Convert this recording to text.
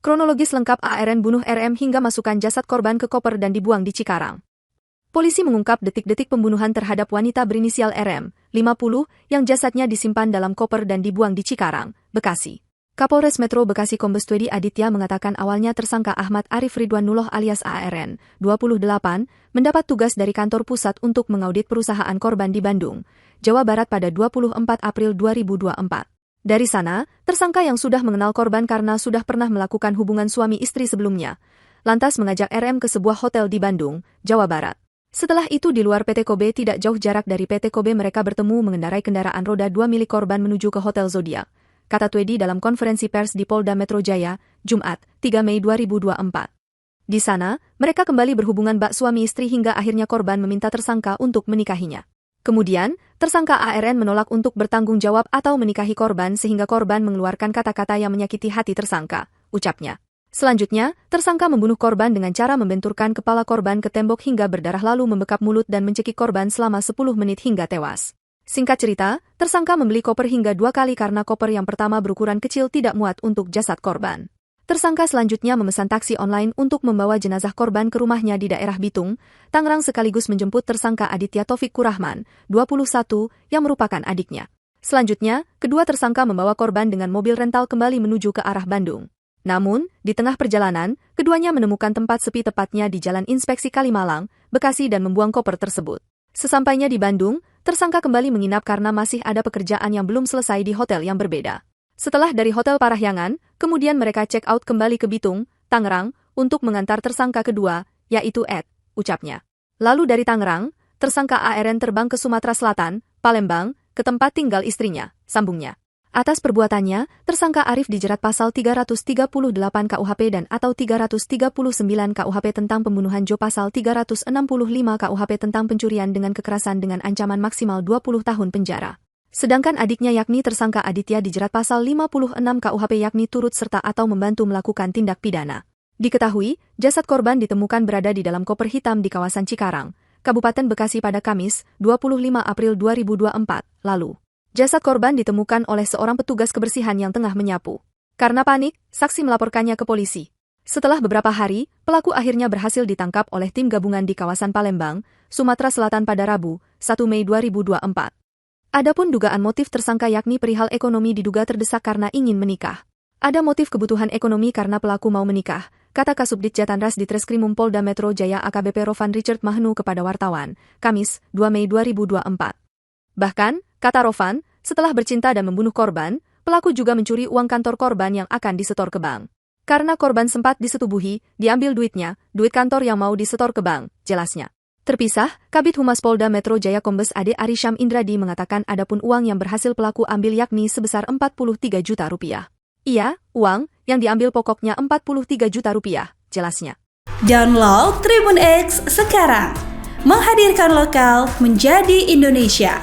Kronologis lengkap ARN bunuh RM hingga masukkan jasad korban ke koper dan dibuang di Cikarang. Polisi mengungkap detik-detik pembunuhan terhadap wanita berinisial RM, 50, yang jasadnya disimpan dalam koper dan dibuang di Cikarang, Bekasi. Kapolres Metro Bekasi Kombes Twedi Aditya mengatakan awalnya tersangka Ahmad Arif Ridwanullah alias ARN, 28, mendapat tugas dari kantor pusat untuk mengaudit perusahaan korban di Bandung, Jawa Barat pada 24 April 2024. Dari sana, tersangka yang sudah mengenal korban karena sudah pernah melakukan hubungan suami istri sebelumnya, lantas mengajak RM ke sebuah hotel di Bandung, Jawa Barat. Setelah itu di luar PT Kobe tidak jauh jarak dari PT Kobe mereka bertemu mengendarai kendaraan roda 2 milik korban menuju ke Hotel Zodiac, kata Twedi dalam konferensi pers di Polda Metro Jaya, Jumat, 3 Mei 2024. Di sana, mereka kembali berhubungan bak suami istri hingga akhirnya korban meminta tersangka untuk menikahinya. Kemudian, tersangka ARN menolak untuk bertanggung jawab atau menikahi korban sehingga korban mengeluarkan kata-kata yang menyakiti hati tersangka, ucapnya. Selanjutnya, tersangka membunuh korban dengan cara membenturkan kepala korban ke tembok hingga berdarah lalu membekap mulut dan mencekik korban selama 10 menit hingga tewas. Singkat cerita, tersangka membeli koper hingga 2 kali karena koper yang pertama berukuran kecil tidak muat untuk jasad korban. Tersangka selanjutnya memesan taksi online untuk membawa jenazah korban ke rumahnya di daerah Bitung, Tangerang sekaligus menjemput tersangka Aditya Taufik Kurahman, 21, yang merupakan adiknya. Selanjutnya, kedua tersangka membawa korban dengan mobil rental kembali menuju ke arah Bandung. Namun, di tengah perjalanan, keduanya menemukan tempat sepi tepatnya di Jalan Inspeksi Kalimalang, Bekasi dan membuang koper tersebut. Sesampainya di Bandung, tersangka kembali menginap karena masih ada pekerjaan yang belum selesai di hotel yang berbeda. Setelah dari Hotel Parahyangan, kemudian mereka check out kembali ke Bitung, Tangerang, untuk mengantar tersangka kedua, yaitu Ed, ucapnya. Lalu dari Tangerang, tersangka ARN terbang ke Sumatera Selatan, Palembang, ke tempat tinggal istrinya, sambungnya. Atas perbuatannya, tersangka Arif dijerat pasal 338 KUHP dan atau 339 KUHP tentang pembunuhan Jo pasal 365 KUHP tentang pencurian dengan kekerasan dengan ancaman maksimal 20 tahun penjara. Sedangkan adiknya yakni tersangka Aditya dijerat pasal 56 KUHP yakni turut serta atau membantu melakukan tindak pidana. Diketahui, jasad korban ditemukan berada di dalam koper hitam di kawasan Cikarang, Kabupaten Bekasi pada Kamis, 25 April 2024, lalu. Jasad korban ditemukan oleh seorang petugas kebersihan yang tengah menyapu. Karena panik, saksi melaporkannya ke polisi. Setelah beberapa hari, pelaku akhirnya berhasil ditangkap oleh tim gabungan di kawasan Palembang, Sumatera Selatan pada Rabu, 1 Mei 2024. Adapun dugaan motif tersangka yakni perihal ekonomi diduga terdesak karena ingin menikah. Ada motif kebutuhan ekonomi karena pelaku mau menikah, kata Kasubdit Jatanras di Treskrimum Polda Metro Jaya AKBP Rovan Richard Mahnu kepada wartawan, Kamis, 2 Mei 2024. Bahkan, kata Rovan, setelah bercinta dan membunuh korban, pelaku juga mencuri uang kantor korban yang akan disetor ke bank. Karena korban sempat disetubuhi, diambil duitnya, duit kantor yang mau disetor ke bank, jelasnya. Terpisah, Kabid Humas Polda Metro Jaya Kombes Ade Arisham Indradi mengatakan adapun uang yang berhasil pelaku ambil yakni sebesar 43 juta rupiah. Iya, uang yang diambil pokoknya 43 juta rupiah, jelasnya. Download Tribun X sekarang, menghadirkan lokal menjadi Indonesia.